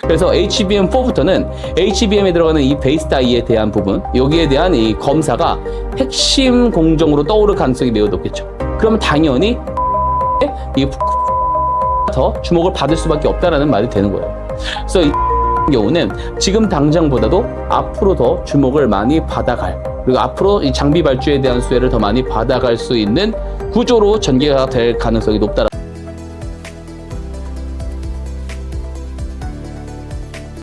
그래서 HBM4부터는 HBM에 들어가는 이 베이스 다이에 대한 부분, 여기에 대한 이 검사가 핵심 공정으로 떠오를 가능성이 매우 높겠죠. 그러면 당연히 이 더 주목을 받을 수밖에 없다라는 말이 되는 거예요. 그래서 이 경우는 지금 당장보다도 앞으로 더 주목을 많이 받아갈, 그리고 앞으로 이 장비 발주에 대한 수혜를 더 많이 받아갈 수 있는 구조로 전개가 될 가능성이 높다.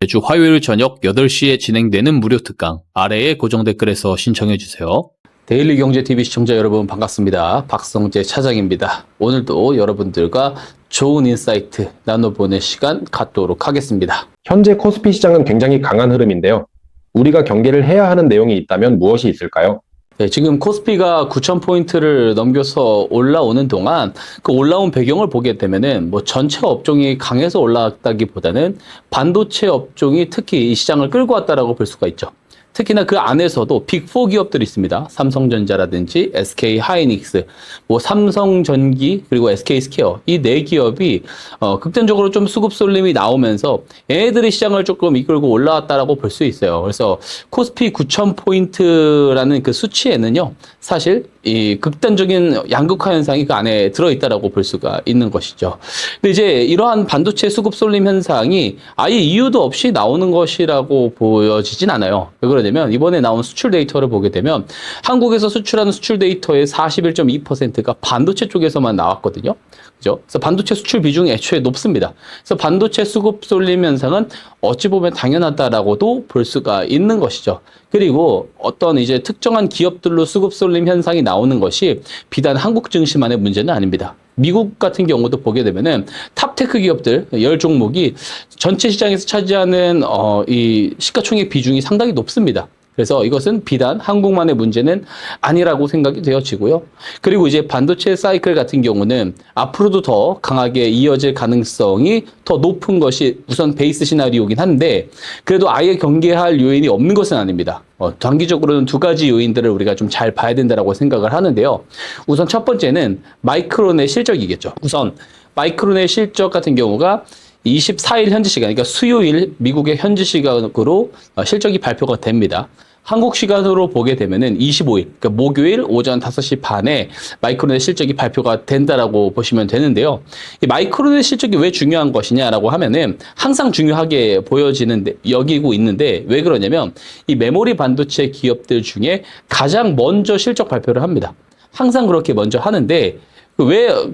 매주 화요일 저녁 8시에 진행되는 무료 특강 아래의 고정 댓글에서 신청해 주세요. 데일리 경제TV 시청자 여러분 반갑습니다. 박성재 차장입니다. 오늘도 여러분들과 좋은 인사이트 나눠보는 시간 갖도록 하겠습니다. 현재 코스피 시장은 굉장히 강한 흐름인데요. 우리가 경계를 해야 하는 내용이 있다면 무엇이 있을까요? 네, 지금 코스피가 9,000포인트를 넘겨서 올라오는 동안 그 올라온 배경을 보게 되면은 뭐 전체 업종이 강해서 올라왔다기보다는 반도체 업종이 특히 이 시장을 끌고 왔다라고 볼 수가 있죠. 특히나 그 안에서도 빅4 기업들이 있습니다. 삼성전자라든지 SK하이닉스, 뭐 삼성전기, 그리고 SK스퀘어 이 네 기업이 극단적으로 좀 수급 쏠림이 나오면서 얘네들이 시장을 조금 이끌고 올라왔다라고 볼 수 있어요. 그래서 코스피 9,000포인트라는 그 수치에는요, 사실 이 극단적인 양극화 현상이 그 안에 들어있다라고 볼 수가 있는 것이죠. 근데 이제 이러한 반도체 수급 쏠림 현상이 아예 이유도 없이 나오는 것이라고 보여지진 않아요. 왜 그러냐면 이번에 나온 수출 데이터를 보게 되면 한국에서 수출하는 수출 데이터의 41.2%가 반도체 쪽에서만 나왔거든요. 그죠? 그래서 반도체 수출 비중이 애초에 높습니다. 그래서 반도체 수급 쏠림 현상은 어찌 보면 당연하다라고도 볼 수가 있는 것이죠. 그리고 어떤 이제 특정한 기업들로 수급 쏠림 현상이 나오는 것이 비단 한국 증시만의 문제는 아닙니다. 미국 같은 경우도 보게 되면은 탑테크 기업들 10종목이 전체 시장에서 차지하는 이 시가총액 비중이 상당히 높습니다. 그래서 이것은 비단 한국만의 문제는 아니라고 생각이 되어지고요. 그리고 이제 반도체 사이클 같은 경우는 앞으로도 더 강하게 이어질 가능성이 더 높은 것이 우선 베이스 시나리오긴 한데, 그래도 아예 경계할 요인이 없는 것은 아닙니다. 단기적으로는 두 가지 요인들을 우리가 좀 잘 봐야 된다고 생각을 하는데요. 우선 첫 번째는 마이크론의 실적이겠죠. 우선 마이크론의 실적 같은 경우가 24일 현지 시간, 그러니까 수요일 미국의 현지 시간으로 실적이 발표가 됩니다. 한국 시간으로 보게 되면은 25일, 그러니까 목요일 오전 5시 반에 마이크론의 실적이 발표가 된다라고 보시면 되는데요. 이 마이크론의 실적이 왜 중요한 것이냐라고 하면은 항상 중요하게 보여지는데, 여기고 있는데, 왜 그러냐면 이 메모리 반도체 기업들 중에 가장 먼저 실적 발표를 합니다. 항상 그렇게 먼저 하는데,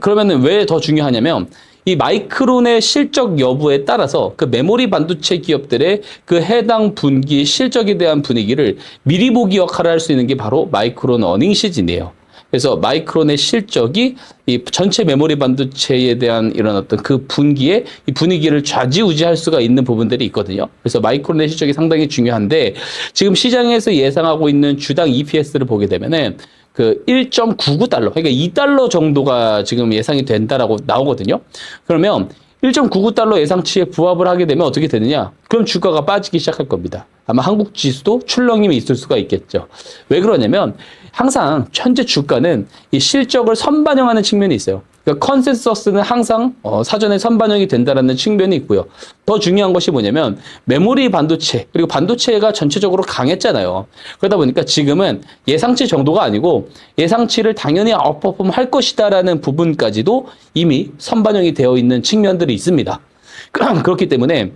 그러면은 왜 더 중요하냐면, 이 마이크론의 실적 여부에 따라서 그 메모리 반도체 기업들의 그 해당 분기 실적에 대한 분위기를 미리 보기 역할을 할 수 있는 게 바로 마이크론 어닝 시즌이에요. 그래서 마이크론의 실적이 이 전체 메모리 반도체에 대한 이런 어떤 그 분기에 이 분위기를 좌지우지할 수가 있는 부분들이 있거든요. 그래서 마이크론의 실적이 상당히 중요한데, 지금 시장에서 예상하고 있는 주당 EPS를 보게 되면은 그 1.99달러, 그러니까 2달러 정도가 지금 예상이 된다라고 나오거든요. 그러면 1.99달러 예상치에 부합을 하게 되면 어떻게 되느냐? 그럼 주가가 빠지기 시작할 겁니다. 아마 한국 지수도 출렁임이 있을 수가 있겠죠. 왜 그러냐면 항상 현재 주가는 이 실적을 선반영하는 측면이 있어요. 그러니까 컨센서스는 항상 사전에 선반영이 된다라는 측면이 있고요. 더 중요한 것이 뭐냐면 메모리 반도체, 그리고 반도체가 전체적으로 강했잖아요. 그러다 보니까 지금은 예상치 정도가 아니고 예상치를 당연히 아웃퍼폼 할 것이다라는 부분까지도 이미 선반영이 되어 있는 측면들이 있습니다. 그렇기 때문에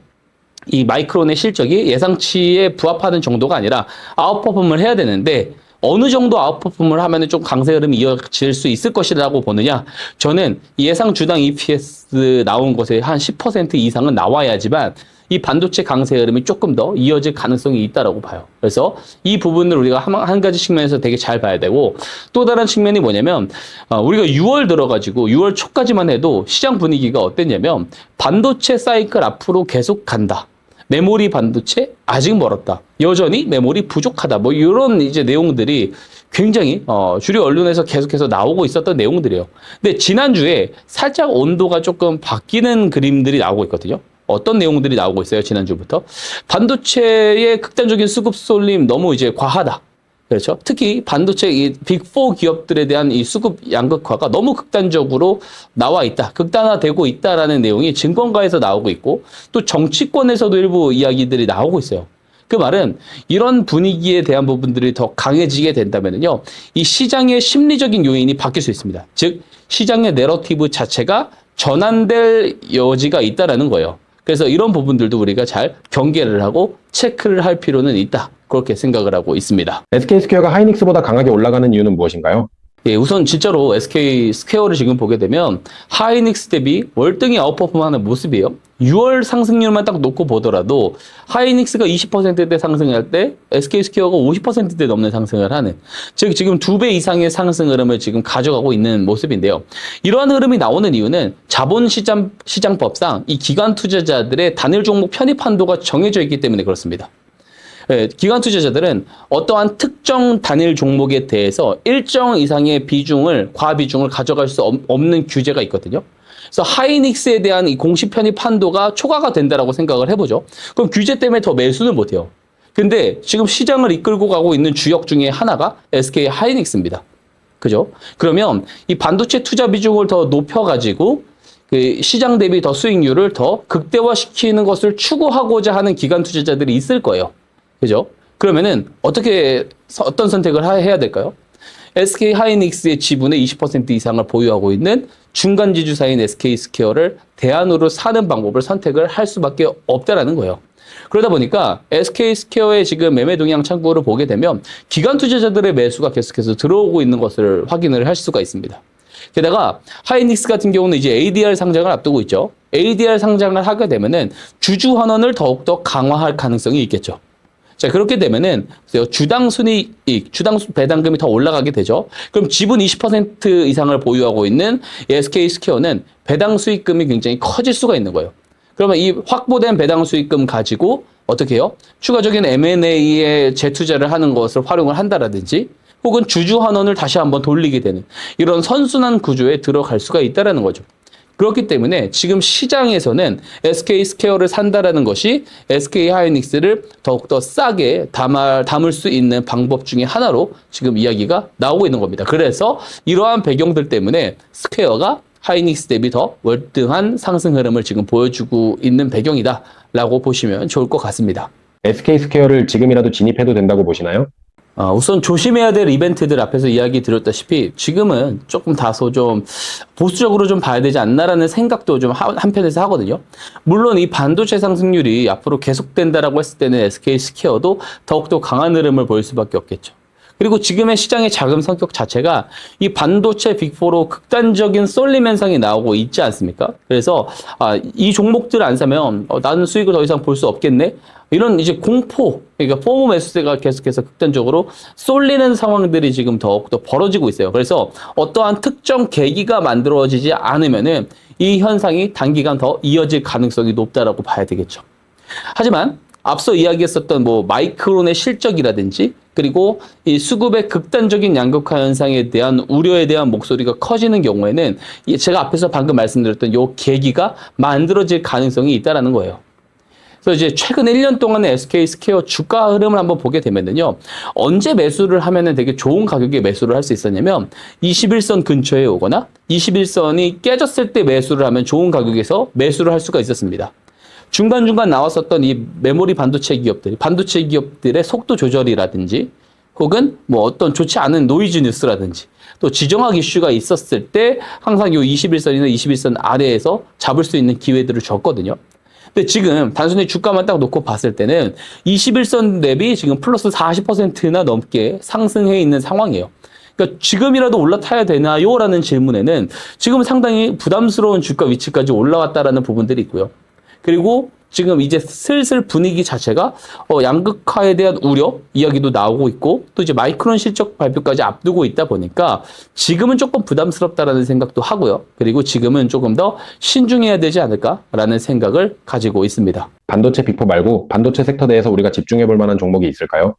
이 마이크론의 실적이 예상치에 부합하는 정도가 아니라 아웃퍼폼을 해야 되는데, 어느 정도 아웃퍼폼을 하면 좀 강세 흐름이 이어질 수 있을 것이라고 보느냐? 저는 예상 주당 EPS 나온 것에 한 10% 이상은 나와야지만 이 반도체 강세 흐름이 조금 더 이어질 가능성이 있다라고 봐요. 그래서 이 부분을 우리가 한 가지 측면에서 되게 잘 봐야 되고, 또 다른 측면이 뭐냐면 우리가 6월 들어가지고 6월 초까지만 해도 시장 분위기가 어땠냐면 반도체 사이클 앞으로 계속 간다. 메모리 반도체 아직 멀었다. 여전히 메모리 부족하다. 뭐 이런 이제 내용들이 굉장히 주류 언론에서 계속해서 나오고 있었던 내용들이에요. 근데 지난주에 살짝 온도가 조금 바뀌는 그림들이 나오고 있거든요. 어떤 내용들이 나오고 있어요, 지난주부터? 반도체의 극단적인 수급 쏠림 너무 이제 과하다. 그렇죠. 특히 반도체 이 빅4 기업들에 대한 이 수급 양극화가 너무 극단적으로 나와 있다. 극단화되고 있다라는 내용이 증권가에서 나오고 있고 또 정치권에서도 일부 이야기들이 나오고 있어요. 그 말은 이런 분위기에 대한 부분들이 더 강해지게 된다면요. 이 시장의 심리적인 요인이 바뀔 수 있습니다. 즉 시장의 내러티브 자체가 전환될 여지가 있다라는 거예요. 그래서 이런 부분들도 우리가 잘 경계를 하고 체크를 할 필요는 있다. 그렇게 생각을 하고 있습니다. SK스퀘어가 하이닉스보다 강하게 올라가는 이유는 무엇인가요? 예, 우선 진짜로 SK 스퀘어를 지금 보게 되면 하이닉스 대비 월등히 아웃퍼폼하는 모습이에요. 6월 상승률만 딱 놓고 보더라도 하이닉스가 20%대 상승할 때 SK 스퀘어가 50%대 넘는 상승을 하는, 즉 지금 2배 이상의 상승 흐름을 지금 가져가고 있는 모습인데요. 이러한 흐름이 나오는 이유는 자본시장법상 이 기관 투자자들의 단일 종목 편입 한도가 정해져 있기 때문에 그렇습니다. 예, 기관 투자자들은 어떠한 특정 단일 종목에 대해서 일정 이상의 과비중을 가져갈 수 없는 규제가 있거든요. 그래서 하이닉스에 대한 이 공시 편입 한도가 초과가 된다라고 생각을 해보죠. 그럼 규제 때문에 더 매수는 못해요. 근데 지금 시장을 이끌고 가고 있는 주역 중에 하나가 SK 하이닉스입니다. 그죠? 그러면 이 반도체 투자 비중을 더 높여가지고 그 시장 대비 더 수익률을 더 극대화시키는 것을 추구하고자 하는 기관 투자자들이 있을 거예요. 그죠? 그러면은 어떤 선택을 해야 될까요? SK 하이닉스의 지분의 20% 이상을 보유하고 있는 중간 지주사인 SK 스퀘어를 대안으로 사는 방법을 선택을 할 수밖에 없다라는 거예요. 그러다 보니까 SK 스퀘어의 지금 매매 동향 창구를 보게 되면 기관 투자자들의 매수가 계속해서 들어오고 있는 것을 확인을 할 수가 있습니다. 게다가 하이닉스 같은 경우는 이제 ADR 상장을 앞두고 있죠. ADR 상장을 하게 되면은 주주 환원을 더욱더 강화할 가능성이 있겠죠. 자, 그렇게 되면은 주당 순이익, 주당 배당금이 더 올라가게 되죠. 그럼 지분 20% 이상을 보유하고 있는 SK 스퀘어는 배당 수익금이 굉장히 커질 수가 있는 거예요. 그러면 이 확보된 배당 수익금 가지고 어떻게 해요? 추가적인 M&A에 재투자를 하는 것을 활용을 한다라든지 혹은 주주 환원을 다시 한번 돌리게 되는 이런 선순환 구조에 들어갈 수가 있다라는 거죠. 그렇기 때문에 지금 시장에서는 SK 스퀘어를 산다라는 것이 SK 하이닉스를 더욱더 싸게 담을 수 있는 방법 중에 하나로 지금 이야기가 나오고 있는 겁니다. 그래서 이러한 배경들 때문에 스퀘어가 하이닉스 대비 더 월등한 상승 흐름을 지금 보여주고 있는 배경이다라고 보시면 좋을 것 같습니다. SK스퀘어를 지금이라도 진입해도 된다고 보시나요? 우선 조심해야 될 이벤트들 앞에서 이야기 드렸다시피 지금은 조금 다소 좀 보수적으로 좀 봐야 되지 않나라는 생각도 좀 한편에서 하거든요. 물론 이 반도체 상승률이 앞으로 계속된다라고 했을 때는 SK 스퀘어도 더욱더 강한 흐름을 보일 수밖에 없겠죠. 그리고 지금의 시장의 자금 성격 자체가 이 반도체 빅4로 극단적인 쏠림 현상이 나오고 있지 않습니까? 그래서 이 종목들을 안 사면 나는 수익을 더 이상 볼 수 없겠네? 이런 이제 공포, 그러니까 포모 매수세가 계속해서 극단적으로 쏠리는 상황들이 지금 더욱더 벌어지고 있어요. 그래서 어떠한 특정 계기가 만들어지지 않으면은 이 현상이 단기간 더 이어질 가능성이 높다라고 봐야 되겠죠. 하지만 앞서 이야기했었던 마이크론의 실적이라든지 그리고 이 수급의 극단적인 양극화 현상에 대한 우려에 대한 목소리가 커지는 경우에는 제가 앞에서 방금 말씀드렸던 요 계기가 만들어질 가능성이 있다라는 거예요. 그래서 이제 최근 1년 동안의 SK 스퀘어 주가 흐름을 한번 보게 되면은요, 언제 매수를 하면은 되게 좋은 가격에 매수를 할 수 있었냐면 21선 근처에 오거나 21선이 깨졌을 때 매수를 하면 좋은 가격에서 매수를 할 수가 있었습니다. 중간중간 나왔었던 이 메모리 반도체 기업들의 속도 조절이라든지 혹은 어떤 좋지 않은 노이즈 뉴스라든지 또 지정학 이슈가 있었을 때 항상 요 21선이나 21선 아래에서 잡을 수 있는 기회들을 줬거든요. 근데 지금 단순히 주가만 딱 놓고 봤을 때는 21선 대비 지금 플러스 40%나 넘게 상승해 있는 상황이에요. 그러니까 지금이라도 올라타야 되나요? 라는 질문에는 지금 상당히 부담스러운 주가 위치까지 올라왔다라는 부분들이 있고요. 그리고 지금 이제 슬슬 분위기 자체가 양극화에 대한 우려 이야기도 나오고 있고 또 이제 마이크론 실적 발표까지 앞두고 있다 보니까 지금은 조금 부담스럽다라는 생각도 하고요. 그리고 지금은 조금 더 신중해야 되지 않을까라는 생각을 가지고 있습니다. 반도체 빅4 말고 반도체 섹터 내에서 우리가 집중해 볼 만한 종목이 있을까요?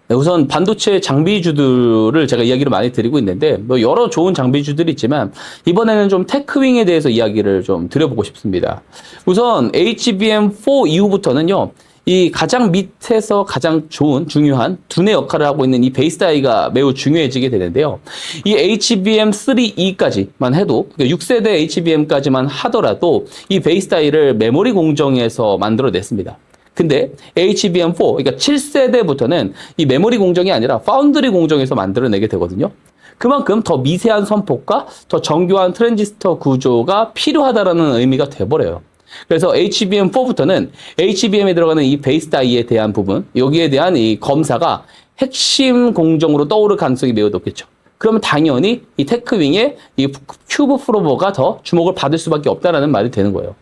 네, 우선 반도체 장비주들을 제가 이야기를 많이 드리고 있는데 여러 좋은 장비주들이 있지만 이번에는 좀 테크윙에 대해서 이야기를 좀 드려보고 싶습니다. 우선 HBM4 이후부터는요, 이 가장 밑에서 가장 좋은 중요한 두뇌 역할을 하고 있는 이 베이스 다이가 매우 중요해지게 되는데요. 이 HBM3E까지만 해도 그러니까 6세대 HBM까지만 하더라도 이 베이스 다이를 메모리 공정에서 만들어냈습니다. 근데 HBM4, 그러니까 7세대부터는 이 메모리 공정이 아니라 파운드리 공정에서 만들어내게 되거든요. 그만큼 더 미세한 선폭과 더 정교한 트랜지스터 구조가 필요하다라는 의미가 돼버려요. 그래서 HBM4부터는 HBM에 들어가는 이 베이스 다이에 대한 부분, 여기에 대한 이 검사가 핵심 공정으로 떠오를 가능성이 매우 높겠죠. 그러면 당연히 이 테크윙의 이 큐브 프로버가 더 주목을 받을 수밖에 없다라는 말이 되는 거예요.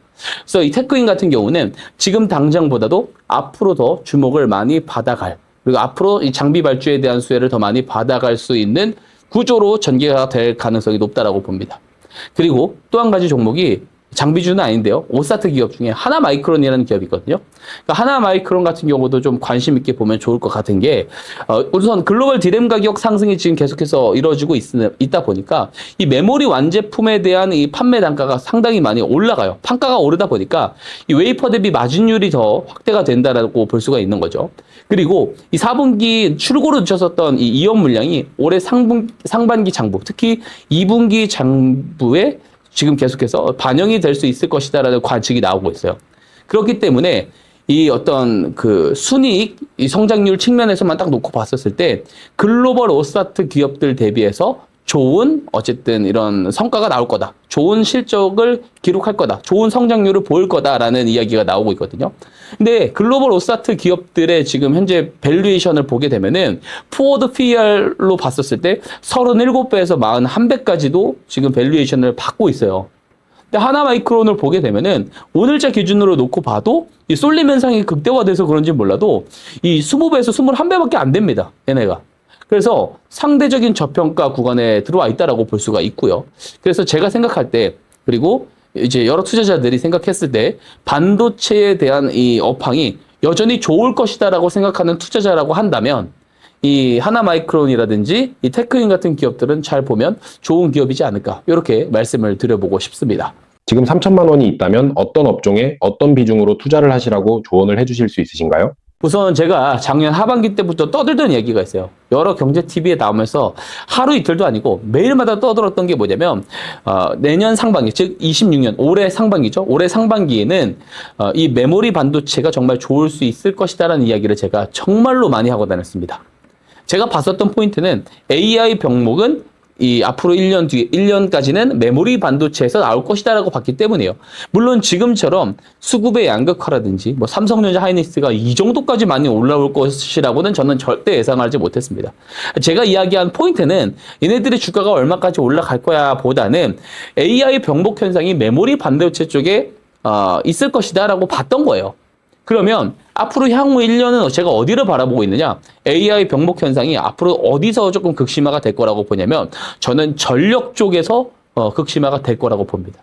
그래서 이 테크윙 같은 경우는 지금 당장보다도 앞으로 더 주목을 많이 받아갈, 그리고 앞으로 이 장비 발주에 대한 수혜를 더 많이 받아갈 수 있는 구조로 전개가 될 가능성이 높다라고 봅니다. 그리고 또 한 가지 종목이 장비주는 아닌데요. 오사트 기업 중에 하나마이크론이라는 기업이 있거든요. 그러니까 하나마이크론 같은 경우도 좀 관심 있게 보면 좋을 것 같은 게 우선 글로벌 디램 가격 상승이 지금 계속해서 이루어지고 있다 보니까 이 메모리 완제품에 대한 이 판매 단가가 상당히 많이 올라가요. 판가가 오르다 보니까 이 웨이퍼 대비 마진율이 더 확대가 된다라고 볼 수가 있는 거죠. 그리고 이 4분기 출고로 늦췄었던 이 이업 물량이 올해 상반기 장부, 특히 2분기 장부에 지금 계속해서 반영이 될 수 있을 것이다라는 관측이 나오고 있어요. 그렇기 때문에 이 어떤 그 순이익, 이 성장률 측면에서만 딱 놓고 봤었을 때 글로벌 오사트 기업들 대비해서 좋은 어쨌든 이런 성과가 나올 거다. 좋은 실적을 기록할 거다. 좋은 성장률을 보일 거다라는 이야기가 나오고 있거든요. 근데 글로벌 오사트 기업들의 지금 현재 밸류에이션을 보게 되면은 포워드 PER로 봤었을 때 37배에서 41배까지도 지금 밸류에이션을 받고 있어요. 근데 하나마이크론을 보게 되면은 오늘자 기준으로 놓고 봐도 이 쏠림 현상이 극대화돼서 그런지 몰라도 이 20배에서 21배밖에 안 됩니다. 얘네가. 그래서 상대적인 저평가 구간에 들어와 있다라고 볼 수가 있고요. 그래서 제가 생각할 때, 그리고 이제 여러 투자자들이 생각했을 때 반도체에 대한 이 업황이 여전히 좋을 것이다라고 생각하는 투자자라고 한다면 이 하나마이크론이라든지 이 테크인 같은 기업들은 잘 보면 좋은 기업이지 않을까, 이렇게 말씀을 드려보고 싶습니다. 지금 3천만 원이 있다면 어떤 업종에 어떤 비중으로 투자를 하시라고 조언을 해주실 수 있으신가요? 우선 제가 작년 하반기 때부터 떠들던 얘기가 있어요. 여러 경제 TV에 나오면서 하루 이틀도 아니고 매일마다 떠들었던 게 뭐냐면 내년 상반기, 즉 26년 올해 상반기죠. 올해 상반기에는 이 메모리 반도체가 정말 좋을 수 있을 것이다라는 이야기를 제가 정말로 많이 하고 다녔습니다. 제가 봤었던 포인트는 AI 병목은 이 앞으로 1년 뒤에 1년까지는 메모리 반도체에서 나올 것이다라고 봤기 때문이에요. 물론 지금처럼 수급의 양극화라든지 뭐 삼성전자 하이닉스가 이 정도까지 많이 올라올 것이라고는 저는 절대 예상하지 못했습니다. 제가 이야기한 포인트는 얘네들의 주가가 얼마까지 올라갈 거야 보다는 AI 병목 현상이 메모리 반도체 쪽에 있을 것이다라고 봤던 거예요. 그러면 앞으로 향후 1년은 제가 어디를 바라보고 있느냐? AI 병목 현상이 앞으로 어디서 조금 극심화가 될 거라고 보냐면 저는 전력 쪽에서 극심화가 될 거라고 봅니다.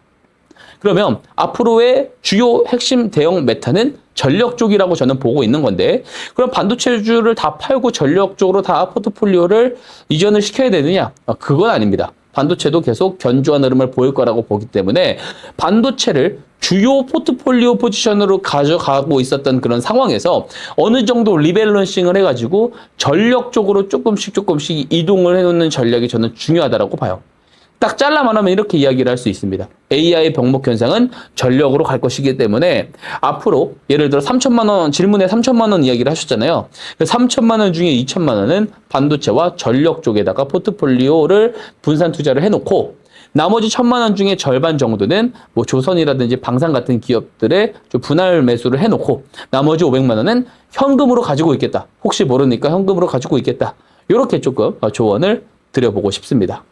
그러면 앞으로의 주요 핵심 대형 메타는 전력 쪽이라고 저는 보고 있는 건데, 그럼 반도체주를 다 팔고 전력 쪽으로 다 포트폴리오를 이전을 시켜야 되느냐? 그건 아닙니다. 반도체도 계속 견조한 흐름을 보일 거라고 보기 때문에 반도체를 주요 포트폴리오 포지션으로 가져가고 있었던 그런 상황에서 어느 정도 리밸런싱을 해가지고 전력 쪽으로 조금씩 이동을 해놓는 전략이 저는 중요하다고 봐요. 딱 잘라 말하면 이렇게 이야기를 할 수 있습니다. AI 병목 현상은 전력으로 갈 것이기 때문에 앞으로 예를 들어 3천만 원, 질문에 3천만 원 이야기를 하셨잖아요. 3천만 원 중에 2천만 원은 반도체와 전력 쪽에다가 포트폴리오를 분산 투자를 해놓고 나머지 1,000만 원 중에 절반 정도는 뭐 조선이라든지 방산 같은 기업들의 좀 분할 매수를 해놓고 나머지 500만 원은 현금으로 가지고 있겠다. 혹시 모르니까 현금으로 가지고 있겠다. 이렇게 조금 조언을 드려보고 싶습니다.